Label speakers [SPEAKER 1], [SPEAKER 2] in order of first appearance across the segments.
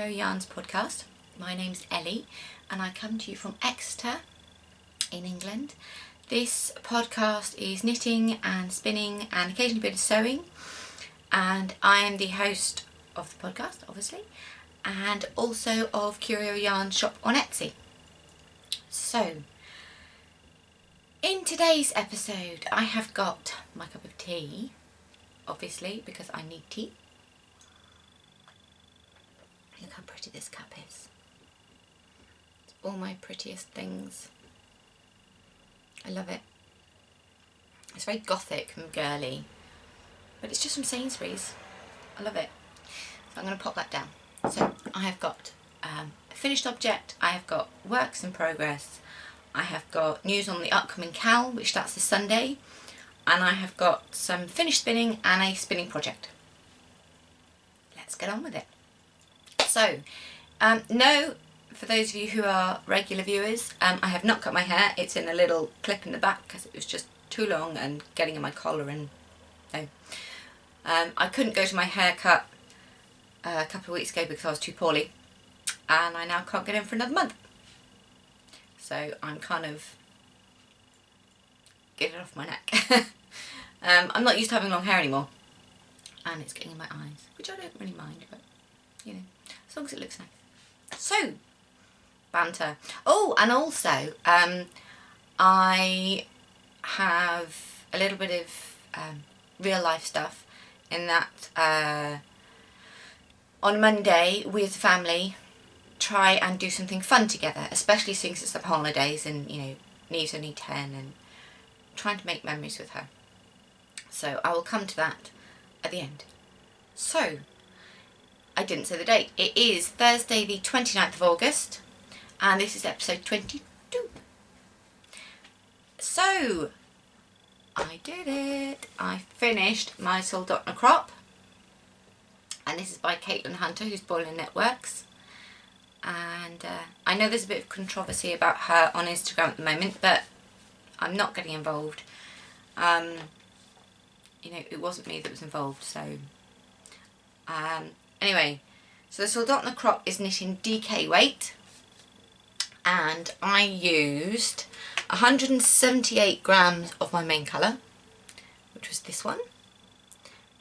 [SPEAKER 1] Curio Yarns podcast. My name's Ellie and I come to you from Exeter in England. This podcast is knitting and spinning and occasionally a bit of sewing, and I am the host of the podcast, obviously, and also of Curio Yarns shop on Etsy. So, in today's episode I have got my cup of tea, obviously, because I need tea. Look how pretty this cup is. It's all my prettiest things. I love it. It's very gothic and girly, but it's just from Sainsbury's. I love it. So I'm going to pop that down. So I have got a finished object, I have got works in progress, I have got news on the upcoming Cal, which starts this Sunday, and I have got some finished spinning and a spinning project. Let's get on with it. So, no, for those of you who are regular viewers, I have not cut my hair. It's in a little clip in the back because it was just too long and getting in my collar, and no. I couldn't go to my haircut a couple of weeks ago because I was too poorly, and I now can't get in for another month. So I'm kind of getting it off my neck. I'm not used to having long hair anymore, and it's getting in my eyes, which I don't really mind, but you know, as long as it looks nice. So, banter. Oh, and also, I have a little bit of real life stuff in that on Monday we as a family try and do something fun together, especially since it's the holidays and, you know, Neve's only 10 and trying to make memories with her. So I will come to that at the end. So, I didn't say the date. It is Thursday the 29th of August, and this is episode 22. So, I did it. I finished my Soldotna crop, and this is by Caitlin Hunter, who's Boiling Networks. And I know there's a bit of controversy about her on Instagram at the moment, but I'm not getting involved. You know, it wasn't me that was involved, so... Anyway, so the Soldotna crop is knit in DK weight, and I used 178 grams of my main colour, which was this one,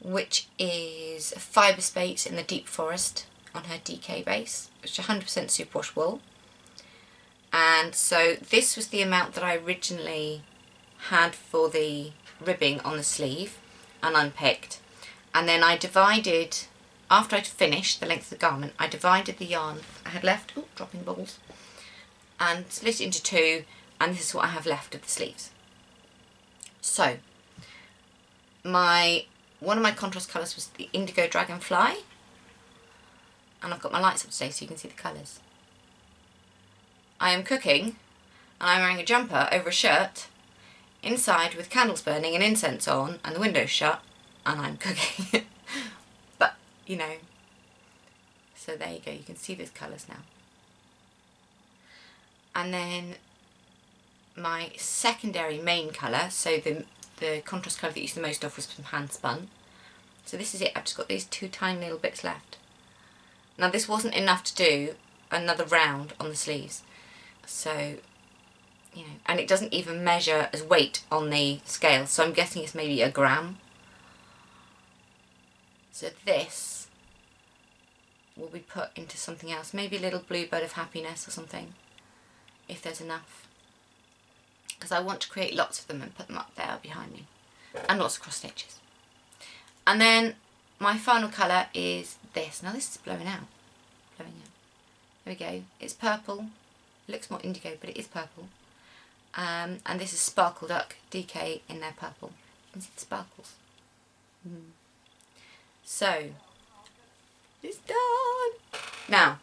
[SPEAKER 1] which is Fibre Space in the Deep Forest on her DK base, which is 100% superwash wool. And so this was the amount that I originally had for the ribbing on the sleeve and unpicked, and then I divided... After I'd finished the length of the garment, I divided the yarn I had left, ooh, dropping bubbles, and split it into two, and this is what I have left of the sleeves. So, one of my contrast colours was the Indigo Dragonfly, and I've got my lights up today so you can see the colours. I am cooking, and I'm wearing a jumper over a shirt, inside with candles burning and incense on, and the windows shut, and I'm cooking. You know, so there you go, you can see those colours now. And then my secondary main colour, so the contrast colour that I used the most of was from hand spun. So this is it, I've just got these two tiny little bits left. Now this wasn't enough to do another round on the sleeves, so, you know, and it doesn't even measure as weight on the scale, so I'm guessing it's maybe a gram. So this will be put into something else, maybe a little bluebird of happiness or something, if there's enough, because I want to create lots of them and put them up there behind me, and lots of cross stitches. And then my final colour is this. Now this is blowing out. There we go. It's purple. It looks more indigo, but it is purple. And this is Sparkle Duck DK in their purple. You can see the sparkles. So, it's done! Now,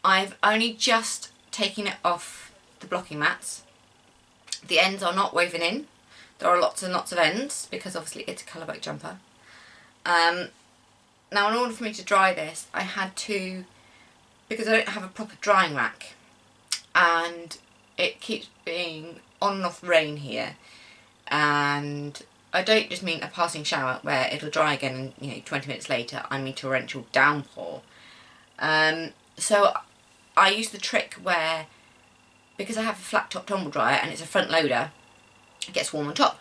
[SPEAKER 1] I've only just taken it off the blocking mats. The ends are not woven in. There are lots and lots of ends, because obviously it's a colourback jumper. Now, in order for me to dry this, I had to, because I don't have a proper drying rack, and it keeps being on and off rain here, and I don't just mean a passing shower where it'll dry again and, you know, 20 minutes later I mean torrential downpour. So I use the trick where, because I have a flat top tumble dryer and it's a front loader, it gets warm on top.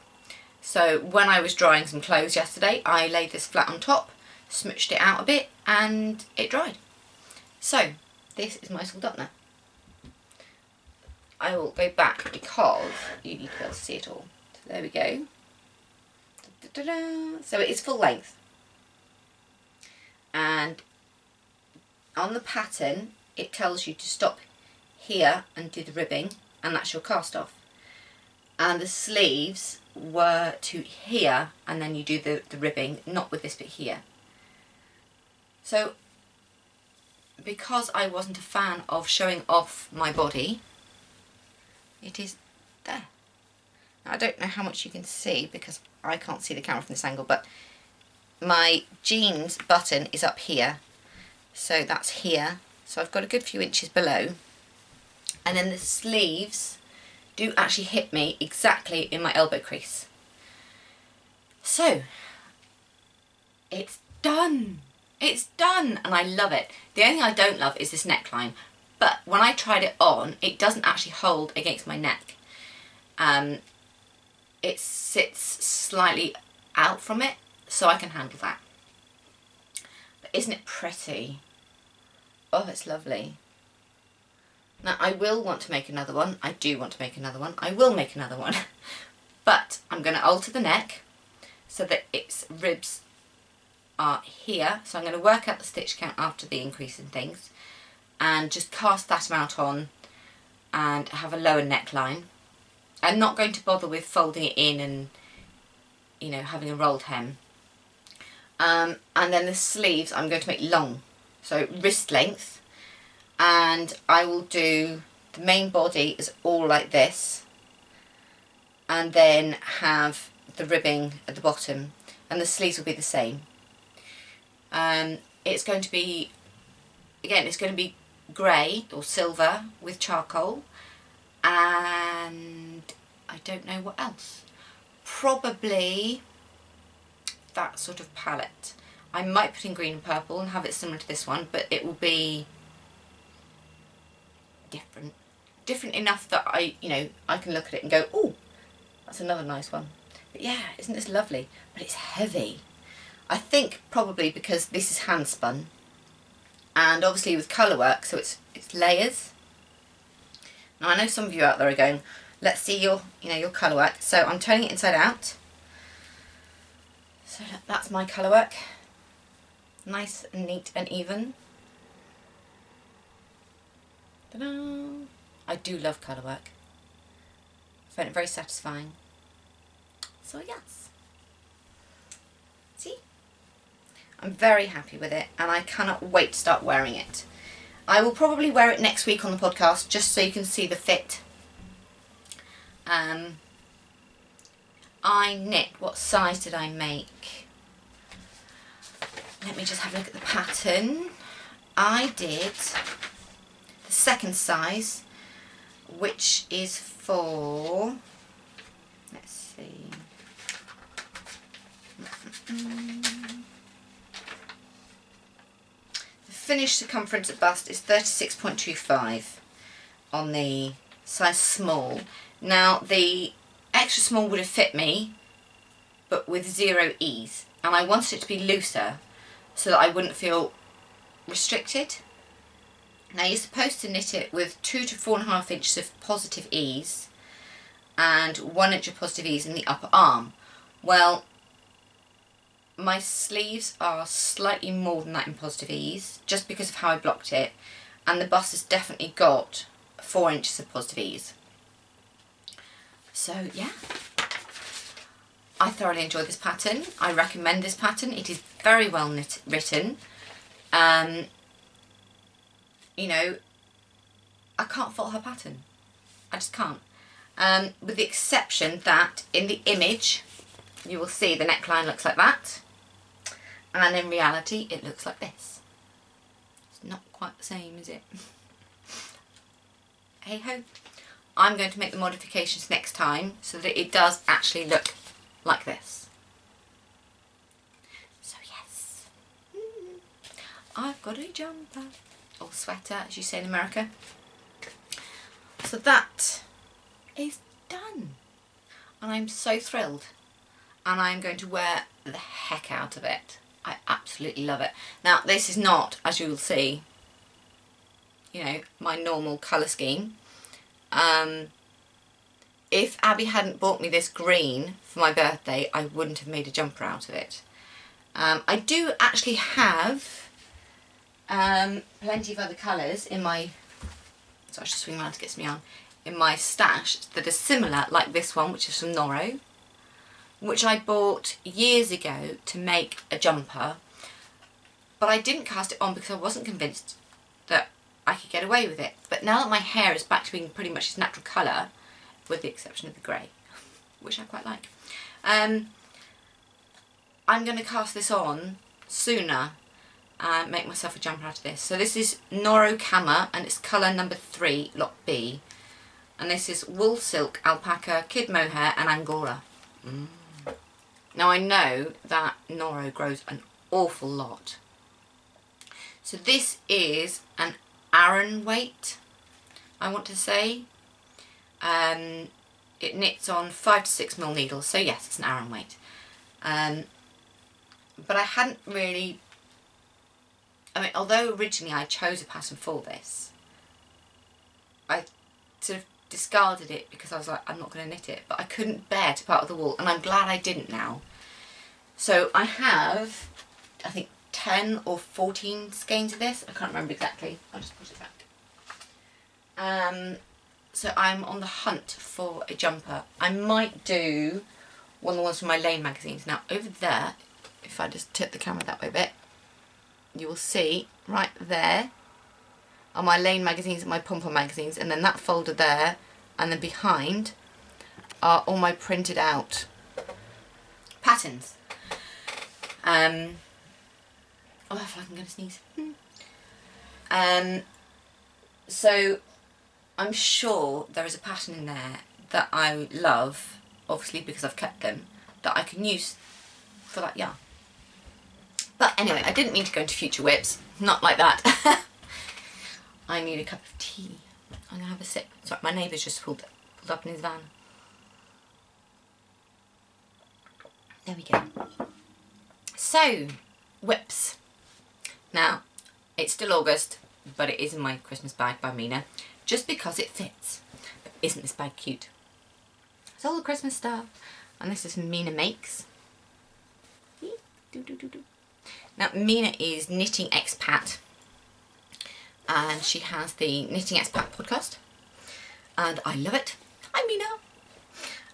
[SPEAKER 1] So when I was drying some clothes yesterday, I laid this flat on top, smooched it out a bit, and it dried. So this is my Soldotna. I will go back because you need to be able to see it all. So there we go. Da, da, da. So it is full length. And on the pattern, it tells you to stop here and do the ribbing, and that's your cast off. And the sleeves were to here, and then you do the ribbing, not with this bit here. So because I wasn't a fan of showing off my body, it is there. Now, I don't know how much you can see because I can't see the camera from this angle, but my jeans button is up here, so that's here. So I've got a good few inches below, and then the sleeves do actually hit me exactly in my elbow crease. So it's done. It's done, and I love it. The only thing I don't love is this neckline, but when I tried it on, it doesn't actually hold against my neck. It sits slightly out from it, so I can handle that. But isn't it pretty? Oh, it's lovely. Now, I will want to make another one. I do want to make another one. I will make another one. But I'm going to alter the neck so that its ribs are here. So I'm going to work out the stitch count after the increase in things and just cast that amount on and have a lower neckline. I'm not going to bother with folding it in and, you know, having a rolled hem. And then the sleeves I'm going to make long, so wrist length, and I will do the main body is all like this, and then have the ribbing at the bottom, and the sleeves will be the same. It's going to be, again, it's going to be grey or silver with charcoal, and I don't know what else. Probably that sort of palette. I might put in green and purple and have it similar to this one, but it will be different enough that I can look at it and go, oh, that's another nice one. But yeah, isn't this lovely? But it's heavy. I think probably because this is hand spun, and obviously with colour work, so it's layers. Now I know some of you out there are going, let's see your colour work. So I'm turning it inside out. So that's my colour work. Nice and neat and even. Ta-da! I do love colour work. I find it very satisfying. So yes. See? I'm very happy with it, and I cannot wait to start wearing it. I will probably wear it next week on the podcast just so you can see the fit. I knit, what size did I make? Let me just have a look at the pattern. I did the second size, which is for, let's see, the finished circumference at bust is 36.25 on the size small. Now the extra small would have fit me, but with 0 ease, and I wanted it to be looser so that I wouldn't feel restricted. Now you're supposed to knit it with 2 to 4.5 inches of positive ease and 1 inch of positive ease in the upper arm. Well, my sleeves are slightly more than that in positive ease, just because of how I blocked it, and the bust has definitely got 4 inches of positive ease. So yeah, I thoroughly enjoyed this pattern. I recommend this pattern. It is very well written. You know, I can't fault her pattern. I just can't. With the exception that in the image, you will see the neckline looks like that. And in reality, it looks like this. It's not quite the same, is it? Hey ho. I'm going to make the modifications next time so that it does actually look like this. So yes, I've got a jumper. or sweater as you say in America. So that is done and I'm so thrilled and I'm going to wear the heck out of it. I absolutely love it. Now this is not, as you will see, you know, my normal colour scheme. If Abby hadn't bought me this green for my birthday, I wouldn't have made a jumper out of it. I do actually have plenty of other colours in my, so I should swing around to get me on, in my stash that are similar, like this one, which is from Noro, which I bought years ago to make a jumper, but I didn't cast it on because I wasn't convinced that I could get away with it. But now that my hair is back to being pretty much its natural colour, with the exception of the grey, which I quite like, I'm going to cast this on sooner and make myself a jumper out of this. So this is Noro Kama and it's colour number 3, lot B. And this is wool, silk, alpaca, kid mohair and angora. Now I know that Noro grows an awful lot. So this is an Aran weight, I want to say. It knits on 5 to 6mm needles, so yes, it's an Aran weight. But I hadn't really, I mean, although originally I chose a pattern for this, I sort of discarded it because I was like, I'm not going to knit it, but I couldn't bear to part with the wool, and I'm glad I didn't now. So I have, I think, 10 or 14 skeins of this. I can't remember exactly. I'll just put it back. So I'm on the hunt for a jumper. I might do one of the ones from my Lane magazines. Now over there, if I just tip the camera that way a bit, you will see right there are my Lane magazines and my pom-pom magazines, and then that folder there, and then behind are all my printed out patterns. Oh, I feel like I'm going to sneeze. So I'm sure there is a pattern in there that I love, obviously because I've kept them, that I can use for that yarn. But anyway, I didn't mean to go into future whips, not like that. I need a cup of tea. I'm going to have a sip. Sorry, my neighbour's just pulled up in his van. There we go. So, whips. Now, it's still August, but it is in my Christmas bag by Mina, just because it fits. But isn't this bag cute? It's all the Christmas stuff. And this is Mina Makes. Now, Mina is Knitting Expat, and she has the Knitting Expat podcast, and I love it. Hi, Mina.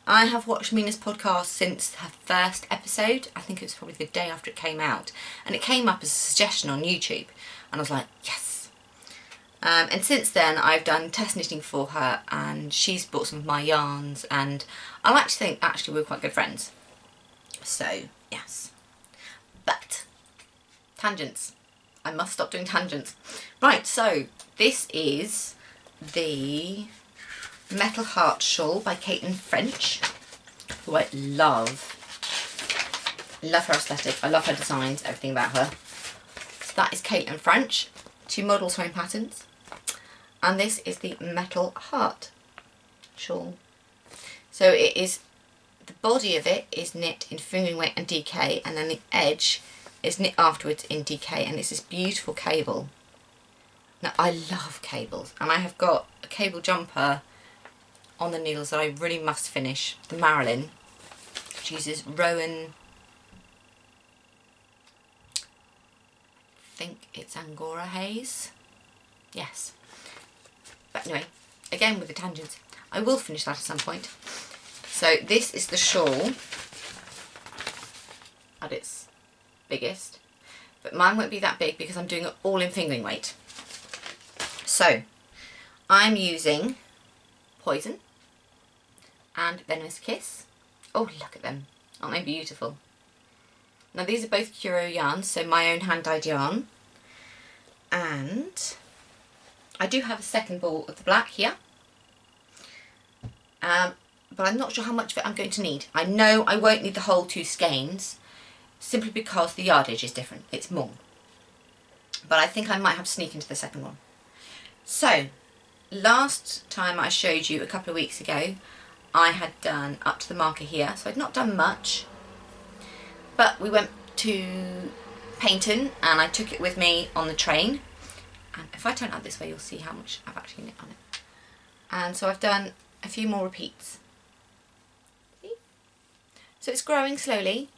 [SPEAKER 1] I have watched Mina's podcast since her first episode. I think it was probably the day after it came out, and it came up as a suggestion on YouTube, and I was like, yes. And since then I've done test knitting for her, and she's bought some of my yarns, and I like to think actually we're quite good friends. So yes. But tangents. I must stop doing tangents. Right, so this is the Metal Heart Shawl by Ffrench, who I love. Love her aesthetic, I love her designs, everything about her. So that is Ffrench, 2 model sewing patterns. And this is the Metal Heart Shawl. So it is, the body of it is knit in fingering weight and DK, and then the edge is knit afterwards in DK, and it's this beautiful cable. Now I love cables, and I have got a cable jumper on the needles that I really must finish, the Marilyn, which uses Rowan, I think it's Angora Haze, yes. But anyway, again with the tangents, I will finish that at some point. So this is the shawl at its biggest, but mine won't be that big because I'm doing it all in fingering weight. So I'm using Poison and Venomous Kiss. Oh, look at them, aren't they beautiful? Now these are both Curio yarns, so my own hand dyed yarn, and I do have a second ball of the black here, but I'm not sure how much of it I'm going to need. I know I won't need the whole 2 skeins, simply because the yardage is different, it's more. but I think I might have to sneak into the second one. So, last time I showed you a couple of weeks ago, I had done up to the marker here, so I'd not done much, but we went to Paignton and I took it with me on the train, and if I turn it out this way you'll see how much I've actually knit on it. And so I've done a few more repeats. See? So it's growing slowly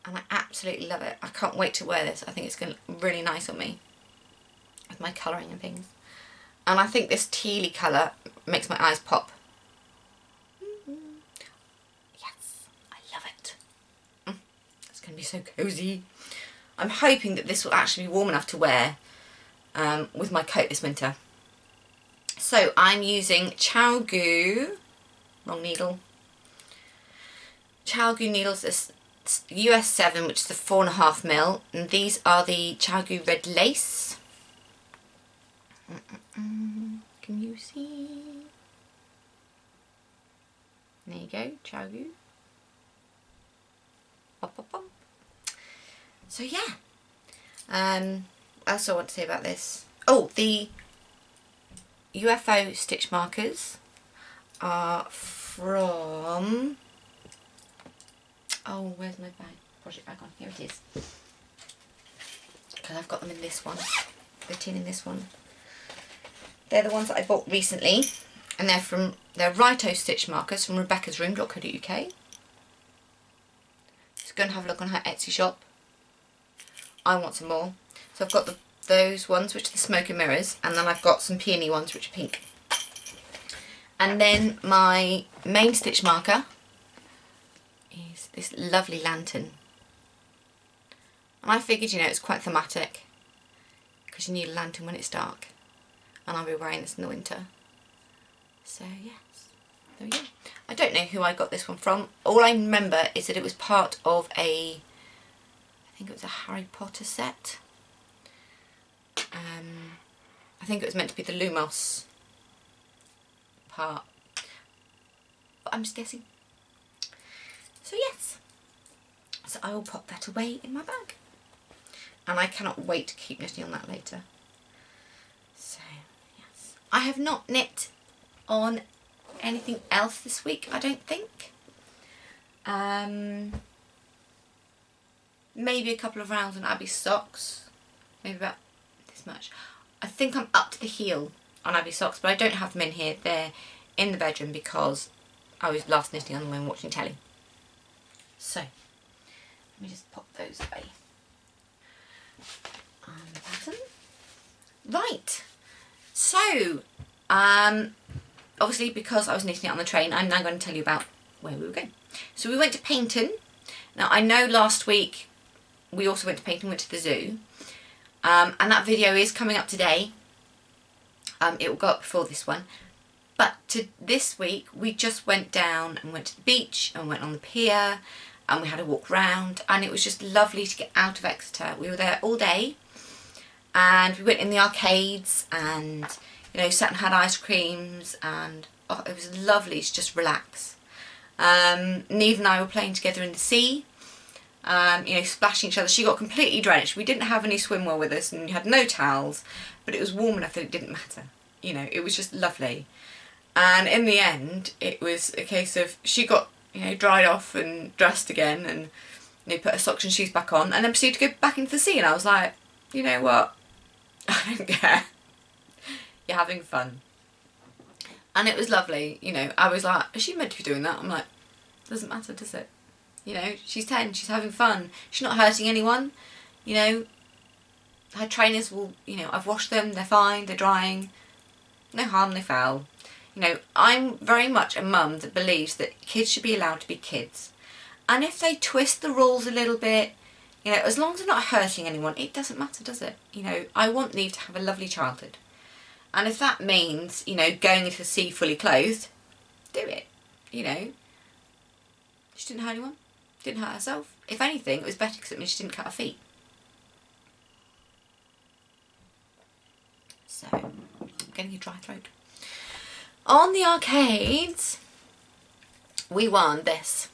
[SPEAKER 1] and I absolutely love it. I can't wait to wear this. I think it's going to look really nice on me with my colouring and things. And I think this tealy colour makes my eyes pop. Yes, I love it. It's going to be so cosy. I'm hoping that this will actually be warm enough to wear with my coat this winter. So I'm using ChiaoGoo, wrong needle, ChiaoGoo needles, this US 7, which is the 4.5mm, and these are the ChiaoGoo red lace. Can you see? There you go, ChiaoGoo. Pop, pop, pop. So yeah, what else do I want to say about this? Oh, the UFO stitch markers are from, oh, where's my bag? Project bag on, here it is. Because I've got them in this one, the tin in this one. They're the ones that I bought recently, and they're Rito stitch markers from rebeccasroom.co.uk. So go and have a look on her Etsy shop. I want some more. So I've got those ones, which are the smoke and mirrors, and then I've got some peony ones, which are pink. And then my main stitch marker is this lovely lantern. And I figured, you know, it's quite thematic, because you need a lantern when it's dark. And I'll be wearing this in the winter. So yes, there we go. I don't know who I got this one from. All I remember is that it was part of I think it was a Harry Potter set. I think it was meant to be the Lumos part, but I'm just guessing. So yes, so I will pop that away in my bag, and I cannot wait to keep knitting on that later. So yes, I have not knit on anything else this week, I don't think. Maybe a couple of rounds on Abby's socks, maybe about this much. I think I'm up to the heel on Abby's socks, but I don't have them in here. They're in the bedroom because I was last knitting on them when watching telly. So let me just pop those away on the pattern. Right, so obviously because I was knitting it on the train, I'm now going to tell you about where we were going. So we went to Paignton. Now I know last week we also went to Paignton, went to the zoo, and that video is coming up today. It will go up before this one, but this week we just went down and went to the beach and went on the pier, and we had a walk round, and it was just lovely to get out of Exeter. We were there all day, and we went in the arcades and, you know, sat and had ice creams, and oh, it was lovely to just relax. Neve and I were playing together in the sea, you know, splashing each other. She got completely drenched. We didn't have any swimwear with us and we had no towels, but it was warm enough that it didn't matter. You know, it was just lovely. And in the end, it was a case of she got, you know, dried off and dressed again, and, you know, put her socks and shoes back on, and then proceeded to go back into the sea. And I was like, you know what? I don't care. You're having fun. And it was lovely, you know. I was like, is she meant to be doing that? I'm like, doesn't matter, does it? You know, she's 10, she's having fun. She's not hurting anyone, you know. Her trainers will, you know, I've washed them, they're fine, they're drying. No harm, no foul. You know, I'm very much a mum that believes that kids should be allowed to be kids. And if they twist the rules a little bit, you know, as long as they're not hurting anyone, it doesn't matter, does it? You know, I want Neve to have a lovely childhood. And if that means, you know, going into the sea fully clothed, do it, you know. She didn't hurt anyone, didn't hurt herself. If anything, it was better because it means she didn't cut her feet. So, I'm getting a dry throat. On the arcades, we won this.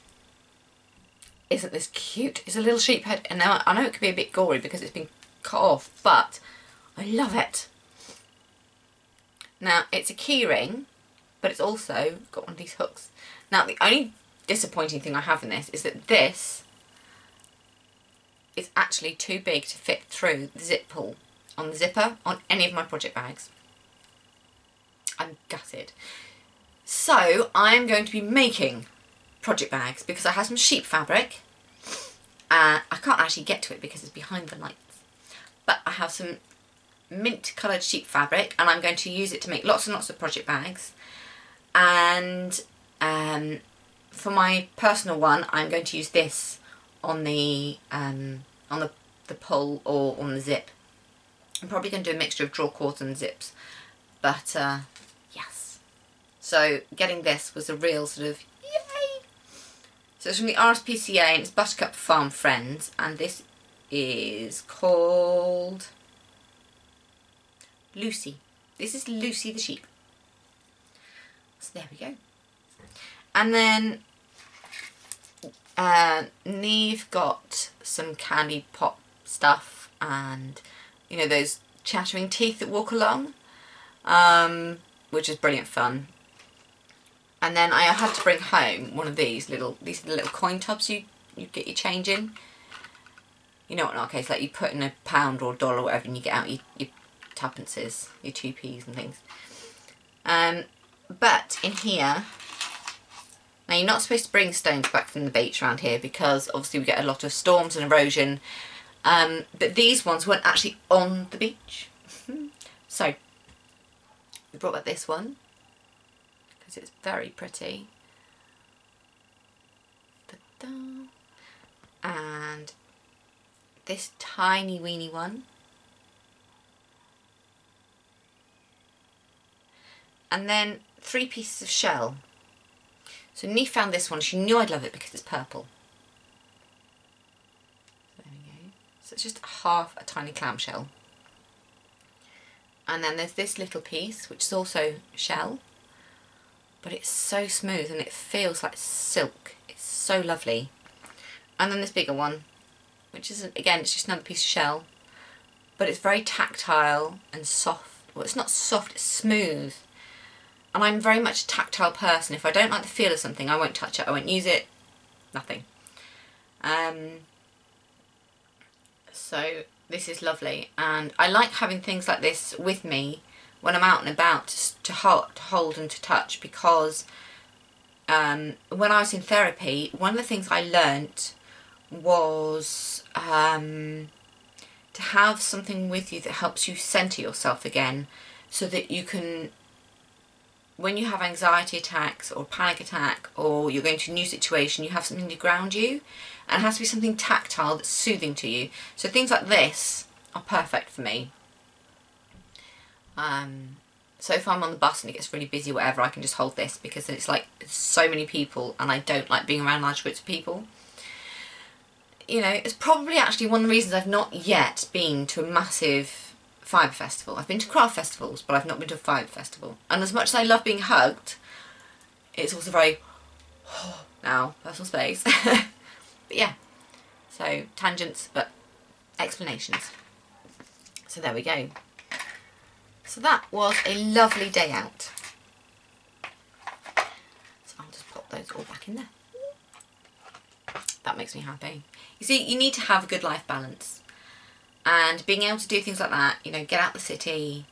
[SPEAKER 1] Isn't this cute? It's a little sheep head, and now I know it could be a bit gory because it's been cut off, but I love it. Now, it's a key ring, but it's also got one of these hooks. Now, the only disappointing thing I have in this is that this is actually too big to fit through the zip pull on the zipper on any of my project bags. I'm gutted. So I'm going to be making project bags because I have some sheep fabric. I can't actually get to it because it's behind the lights. But I have some mint coloured sheep fabric and I'm going to use it to make lots and lots of project bags. And for my personal one, I'm going to use this on the pull or on the zip. I'm probably going to do a mixture of draw cords and zips, but yes. So getting this was a real sort of yay. So it's from the RSPCA and it's Buttercup Farm Friends, and this is called Lucy. This is Lucy the sheep. So there we go. And then Neve got some candy pop stuff and, you know, those chattering teeth that walk along, which is brilliant fun. And then I had to bring home one of these are the little coin tubs you get your change in. You know what, in our case, like you put in a pound or a dollar or whatever and you get out your tuppences, your 2p's and things. But in here, now you're not supposed to bring stones back from the beach around here because obviously we get a lot of storms and erosion. But these ones weren't actually on the beach. So we brought back this one because it's very pretty. Ta-da. And this tiny weeny one. And then 3 pieces of shell. So Neve found this one. She knew I'd love it because it's purple. So there we go. So it's just half a tiny clamshell. And then there's this little piece, which is also shell. But it's so smooth and it feels like silk. It's so lovely. And then this bigger one, which is, again, it's just another piece of shell. But it's very tactile and soft. Well, it's not soft, it's smooth. And I'm very much a tactile person. If I don't like the feel of something, I won't touch it, I won't use it, nothing. So this is lovely, and I like having things like this with me when I'm out and about to hold and to touch, because when I was in therapy, one of the things I learnt was to have something with you that helps you centre yourself again, so that you can, when you have anxiety attacks or panic attack or you're going to a new situation, you have something to ground you, and it has to be something tactile that's soothing to you. So things like this are perfect for me. So if I'm on the bus and it gets really busy or whatever, I can just hold this, because it's like so many people and I don't like being around large groups of people. You know, it's probably actually one of the reasons I've not yet been to a massive fibre festival. I've been to craft festivals, but I've not been to a fibre festival. And as much as I love being hugged, it's also very, now, personal space. But yeah, so tangents, but explanations. So there we go. So that was a lovely day out. So I'll just pop those all back in there. That makes me happy. You see, you need to have a good life balance. And being able to do things like that, you know, get out the city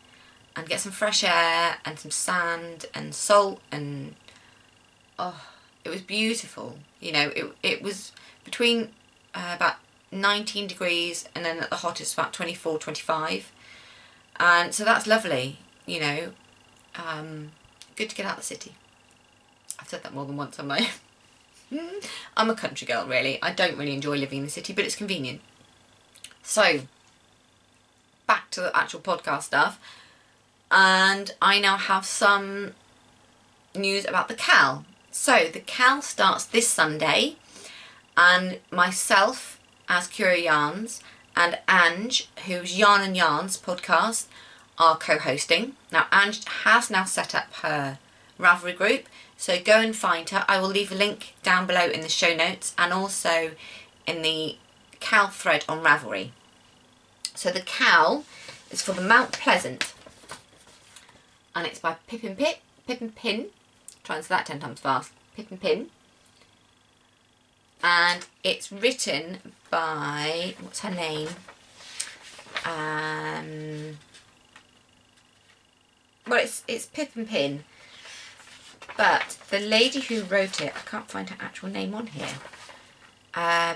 [SPEAKER 1] and get some fresh air and some sand and salt, and oh, it was beautiful. You know, it was between about 19 degrees and then at the hottest about 24, 25. And so that's lovely, you know, good to get out of the city. I've said that more than once, haven't I? I'm a country girl, really. I don't really enjoy living in the city, but it's convenient. So, back to the actual podcast stuff. And I now have some news about the Cal. So, the Cal starts this Sunday, and myself, as Curio Yarns, and Ange, who's Yarn and Yarns podcast, are co-hosting. Now, Ange has now set up her Ravelry group, so go and find her. I will leave a link down below in the show notes and also in the Cal thread on Ravelry. So the cowl is for the Mount Pleasant, and it's by pip&pin. Try and say that 10 times fast. Pip&pin. And it's written by, what's her name? Well, it's Pip&Pin, but the lady who wrote it, I can't find her actual name on here. I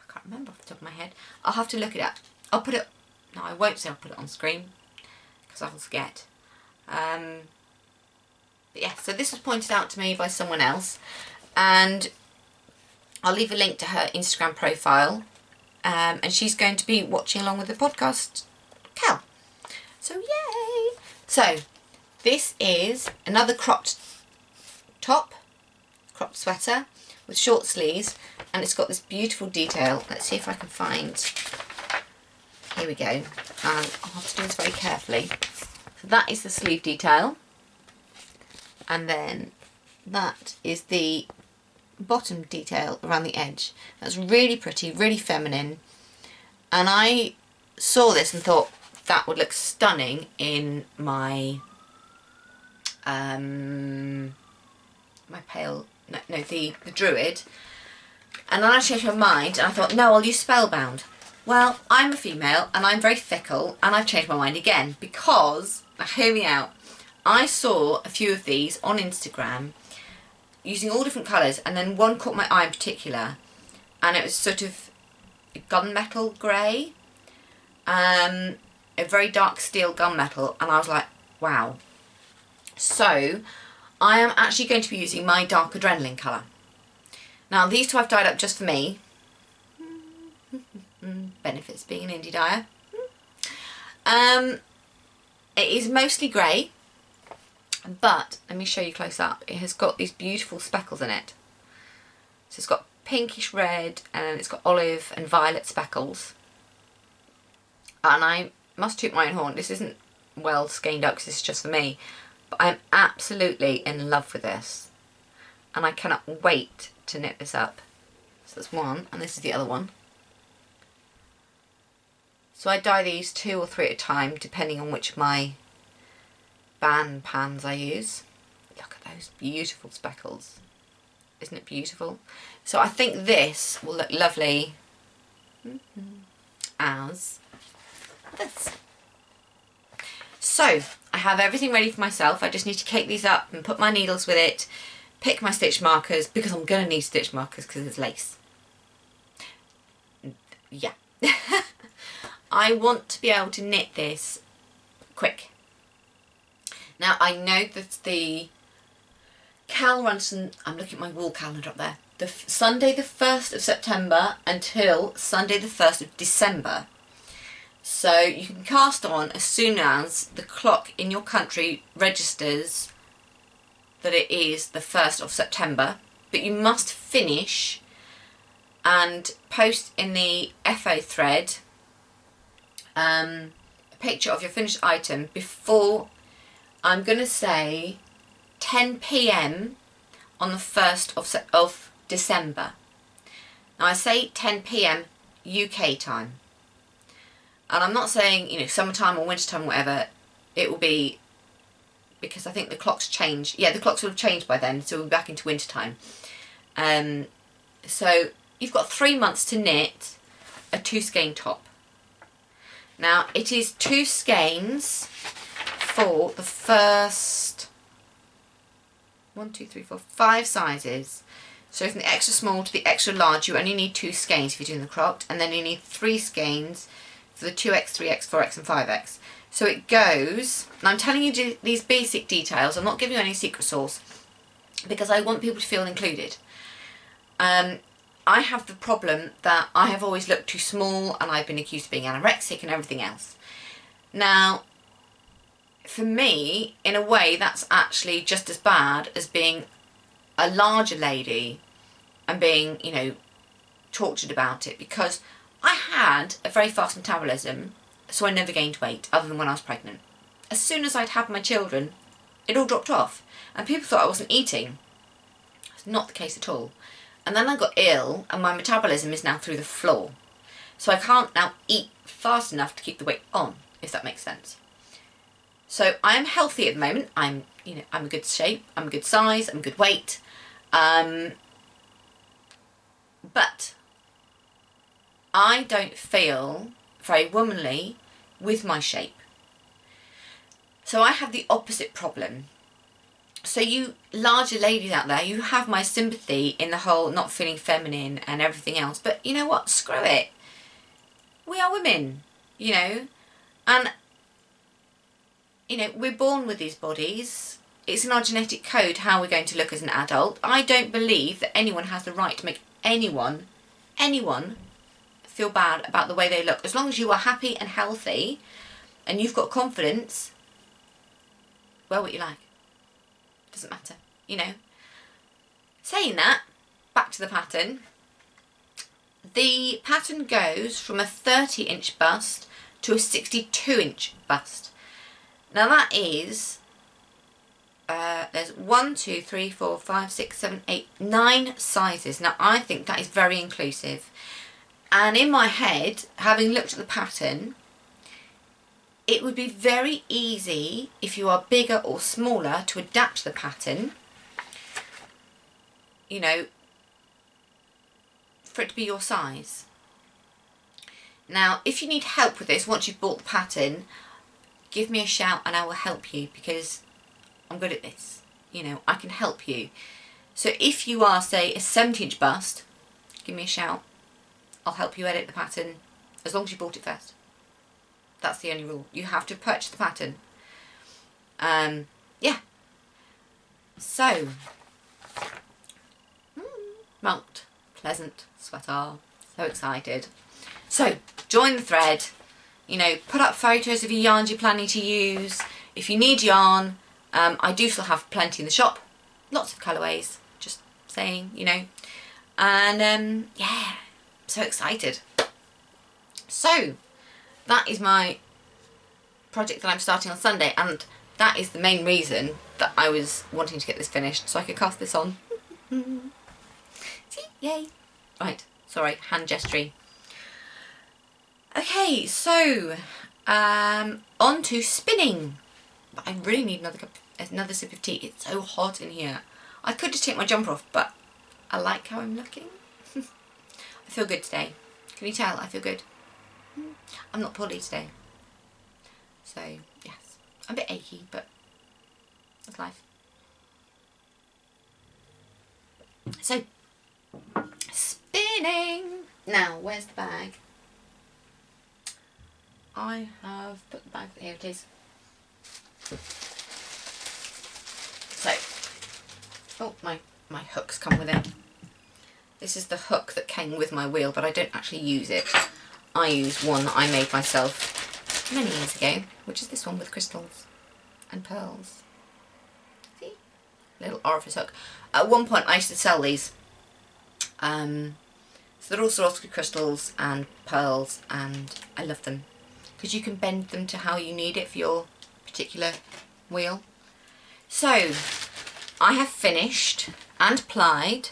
[SPEAKER 1] can't remember off the top of my head. I'll have to look it up. I'll put it, no, I won't say I'll put it on screen because I will forget. But yeah, so this was pointed out to me by someone else, and I'll leave a link to her Instagram profile, and she's going to be watching along with the podcast, Cal. So yay! So this is another cropped top, cropped sweater with short sleeves, and it's got this beautiful detail. Let's see if I can find, here we go. I'll have to do this very carefully. So that is the sleeve detail, and then that is the bottom detail around the edge. That's really pretty, really feminine, and I saw this and thought that would look stunning in my my pale, the druid. And then I changed my mind and I thought, no, I'll use Spellbound. Well, I'm a female and I'm very fickle, and I've changed my mind again because, now hear me out, I saw a few of these on Instagram using all different colours, and then one caught my eye in particular, and it was sort of gunmetal grey, a very dark steel gunmetal, and I was like, wow. So I am actually going to be using my dark adrenaline colour. Now these two I've dyed up just for me. Benefits being an indie dyer. It is mostly grey, but let me show you close up. It has got these beautiful speckles in it. So it's got pinkish red, and it's got olive and violet speckles. And I must toot my own horn, this isn't well skeined up because this is just for me, but I'm absolutely in love with this, and I cannot wait to knit this up. So that's one, and this is the other one. So I dye these 2 or 3 at a time depending on which of my band pans I use. Look at those beautiful speckles, isn't it beautiful? So I think this will look lovely as this. So I have everything ready for myself. I just need to cake these up and put my needles with it, pick my stitch markers, because I'm going to need stitch markers because it's lace. Yeah. I want to be able to knit this quick. Now I know that the cal runs from, I'm looking at my wall calendar up there, the Sunday the 1st of September until Sunday the 1st of December. So you can cast on as soon as the clock in your country registers that it is the 1st of September, but you must finish and post in the FA thread a picture of your finished item before, I'm going to say, 10 PM on the 1st of December. Now I say 10 PM UK time. And I'm not saying, you know, summertime or wintertime or whatever, it will be, because I think the clocks change. Yeah, the clocks will have changed by then, so we'll be back into wintertime. So you've got 3 months to knit a 2 skein top. Now it is 2 skeins for the first 1, 2, 3, 4, 5 sizes. So from the extra small to the extra large, you only need 2 skeins if you're doing the cropped, and then you need 3 skeins for the 2X, 3X, 4X and 5X. So it goes, and I'm telling you these basic details, I'm not giving you any secret sauce, because I want people to feel included. I have the problem that I have always looked too small, and I've been accused of being anorexic and everything else. Now, for me, in a way, that's actually just as bad as being a larger lady and being, you know, tortured about it, because I had a very fast metabolism, so I never gained weight other than when I was pregnant. As soon as I'd had my children, it all dropped off, and people thought I wasn't eating. It's not the case at all. And then I got ill, and my metabolism is now through the floor. So I can't now eat fast enough to keep the weight on, if that makes sense. So I am healthy at the moment. I'm a good shape, I'm a good size, I'm a good weight. But I don't feel very womanly with my shape. So I have the opposite problem. So you larger ladies out there, you have my sympathy in the whole not feeling feminine and everything else. But you know what? Screw it. We are women, you know. And, you know, we're born with these bodies. It's in our genetic code how we're going to look as an adult. I don't believe that anyone has the right to make anyone feel bad about the way they look. As long as you are happy and healthy and you've got confidence, wear what you like. Doesn't matter, you know. Saying that, back to the pattern. The pattern goes from a 30-inch bust to a 62-inch bust. Now that is, there's 1, 2, 3, 4, 5, 6, 7, 8, 9 sizes. Now I think that is very inclusive. And in my head, having looked at the pattern, it would be very easy if you are bigger or smaller to adapt the pattern, you know, for it to be your size. Now, if you need help with this, once you've bought the pattern, give me a shout and I will help you, because I'm good at this. You know, I can help you. So if you are, say, a 70-inch bust, give me a shout. I'll help you edit the pattern, as long as you bought it first. That's the only rule. You have to purchase the pattern. Yeah. So, melt, pleasant, sweater, so excited. So, join the thread. You know, put up photos of your yarns you're planning to use. If you need yarn, I do still have plenty in the shop. Lots of colourways, just saying, you know. And yeah, so excited. So, that is my project that I'm starting on Sunday, and that is the main reason that I was wanting to get this finished, so I could cast this on. See? Yay. Right, sorry, hand gesturing. Okay, so on to spinning. But I really need another sip of tea. It's so hot in here. I could just take my jumper off, but I like how I'm looking. I feel good today. Can you tell? I feel good. I'm not poorly today. So, yes. I'm a bit achy, but that's life. So, spinning. Now, where's the bag? I have put the bag, here it is. So, oh, my hooks come with it. This is the hook that came with my wheel, but I don't actually use it. I use one that I made myself many years ago, which is this one with crystals and pearls. See? Little orifice hook. At one point I used to sell these. So they're all Swarovski crystals and pearls, and I love them. Because you can bend them to how you need it for your particular wheel. So, I have finished and plied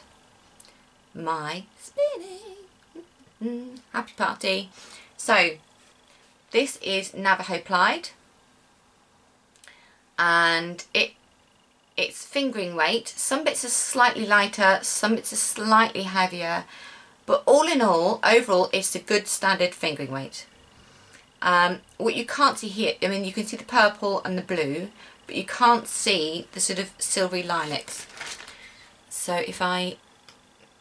[SPEAKER 1] my spinning. Happy party. So, this is Navajo plied, and it's fingering weight. Some bits are slightly lighter, some bits are slightly heavier, but all in all, overall, it's a good standard fingering weight. What you can't see here, I mean, you can see the purple and the blue, but you can't see the sort of silvery lilacs. So if I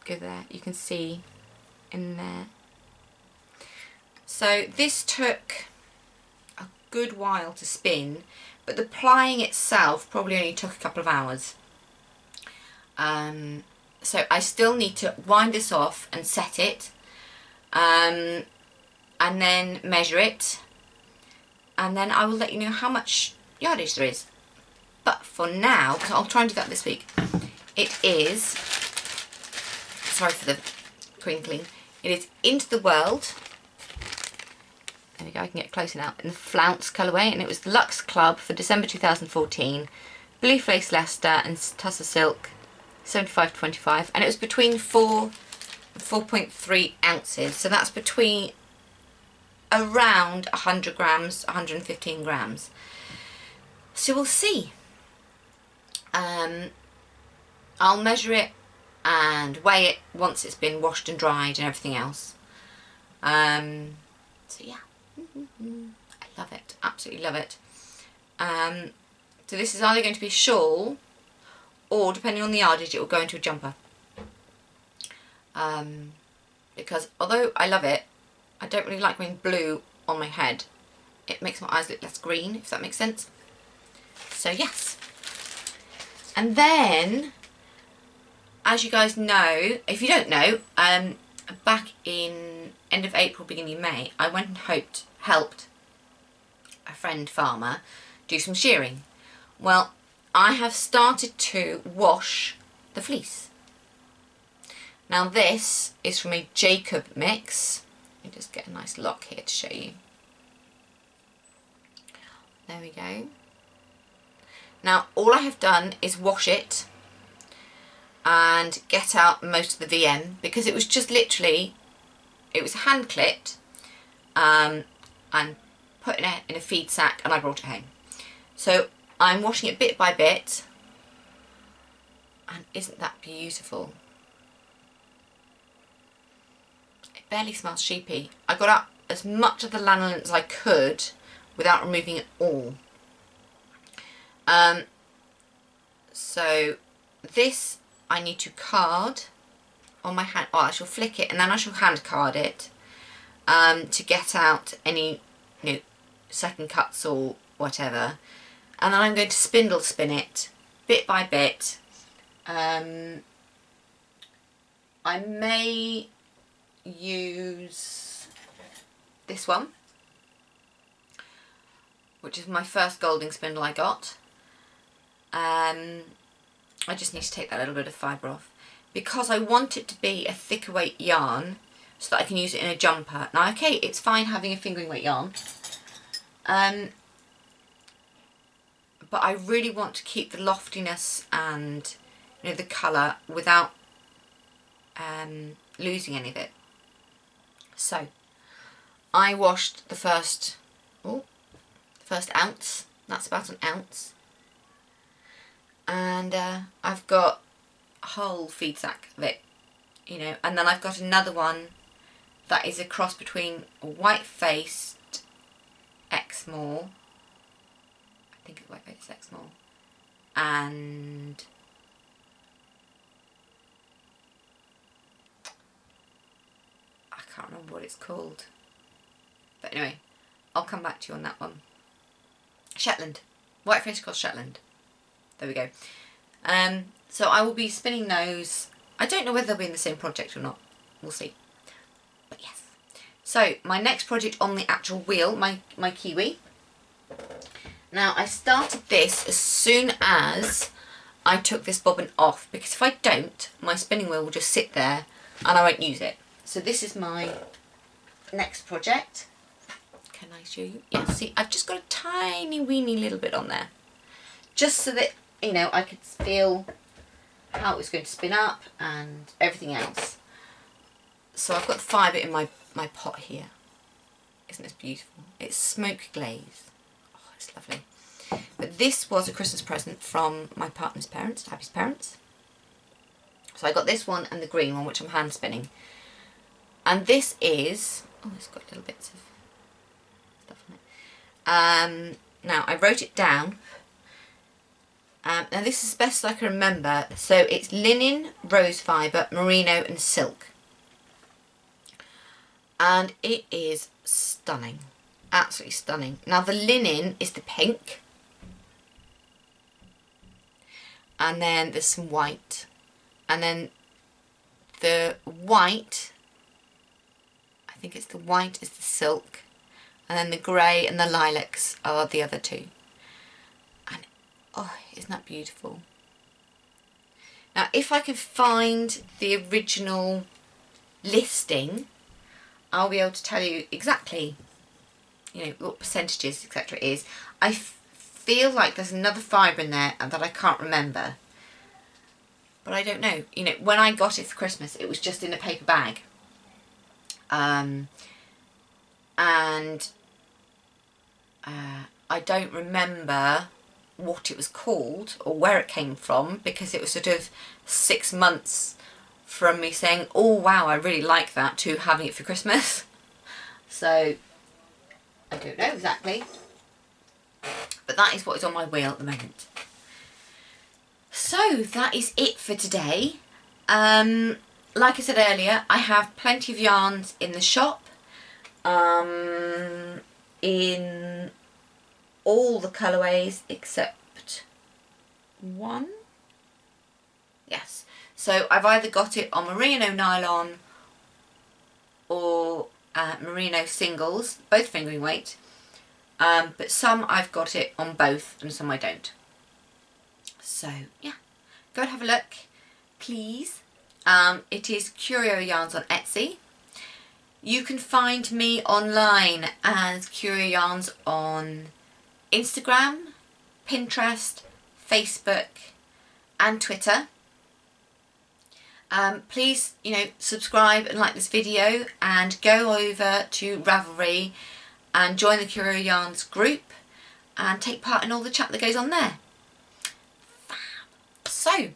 [SPEAKER 1] go there, you can see in there. So this took a good while to spin, but the plying itself probably only took a couple of hours. So I still need to wind this off and set it, and then measure it, and then I will let you know how much yardage there is. But for now, because I'll try and do that this week, it is, sorry for the crinkling, it is Into The Whirled. There we go, I can get closer now, in the Flounce colourway, and it was the Luxe Club for December 2014, Blue Face Leicester and Tussar Silk, 75-25, and it was between 4 and 4.3 ounces, so that's between around 100 grams, 115 grams. So we'll see. I'll measure it and weigh it once it's been washed and dried and everything else. So yeah, I love it, absolutely love it. So this is either going to be a shawl, or depending on the yardage, it will go into a jumper. Because although I love it, I don't really like wearing blue on my head. It makes my eyes look less green, if that makes sense. So yes. And then, as you guys know, if you don't know, back in end of April, beginning of May, I went and helped a friend farmer do some shearing. Well, I have started to wash the fleece. Now this is from a Jacob mix. Let me just get a nice lock here to show you. There we go. Now all I have done is wash it and get out most of the VM, because it was just literally, it was hand clipped and put in a feed sack, and I brought it home. So I'm washing it bit by bit, and isn't that beautiful? It barely smells sheepy. I got out as much of the lanolin as I could without removing it all. So this I need to card on my hand. Oh, I shall flick it and then I shall hand card it to get out any, you know, second cuts or whatever. And then I'm going to spindle spin it bit by bit. I may use this one, which is my first Golding spindle I got. I just need to take that little bit of fibre off, because I want it to be a thicker weight yarn so that I can use it in a jumper. Now okay, it's fine having a fingering weight yarn, but I really want to keep the loftiness and, you know, the colour without losing any of it. So I washed the first ounce. That's about an ounce. And I've got a whole feed sack of it, you know, and then I've got another one that is a cross between a white-faced Exmoor, I think it's white-faced Exmoor, and I can't remember what it's called, but anyway, I'll come back to you on that one. Shetland, white-faced cross Shetland. There we go. So I will be spinning those. I don't know whether they'll be in the same project or not. We'll see. But yes. So my next project on the actual wheel, my kiwi. Now I started this as soon as I took this bobbin off, because if I don't, my spinning wheel will just sit there and I won't use it. So this is my next project. Can I show you? Yeah, see, I've just got a tiny weeny little bit on there, just so that, you know, I could feel how it was going to spin up and everything else. So I've got the fibre in my pot here. Isn't this beautiful? It's smoke glaze. Oh, it's lovely. But this was a Christmas present from my partner's parents, Abby's parents. So I got this one and the green one, which I'm hand spinning. And this is, oh, it's got little bits of stuff on it. Now I wrote it down. Now this is as best I can remember. So it's linen, rose fibre, merino and silk. And it is stunning. Absolutely stunning. Now the linen is the pink. And then there's some white. And then the white, I think it's the white is the silk. And then the grey and the lilacs are the other two. Oh, isn't that beautiful? Now, if I can find the original listing, I'll be able to tell you exactly, you know, what percentages, etc. it is. I feel like there's another fibre in there that I can't remember. But I don't know. You know, when I got it for Christmas, it was just in a paper bag. and I don't remember what it was called or where it came from, because it was sort of 6 months from me saying, oh wow, I really like that, to having it for Christmas. So I don't know exactly, but that is what is on my wheel at the moment. So that is it for today. Like I said earlier, I have plenty of yarns in the shop, in all the colourways except one. Yes, so I've either got it on merino nylon or merino singles, both fingering weight, but some I've got it on both and some I don't. So yeah, go and have a look, please. It is Curio Yarns on Etsy. You can find me online as Curio Yarns on Instagram, Pinterest, Facebook and Twitter. Please, subscribe and like this video, and go over to Ravelry and join the Curio Yarns group and take part in all the chat that goes on there. So,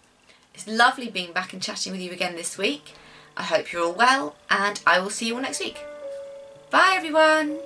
[SPEAKER 1] it's lovely being back and chatting with you again this week. I hope you're all well, and I will see you all next week. Bye everyone!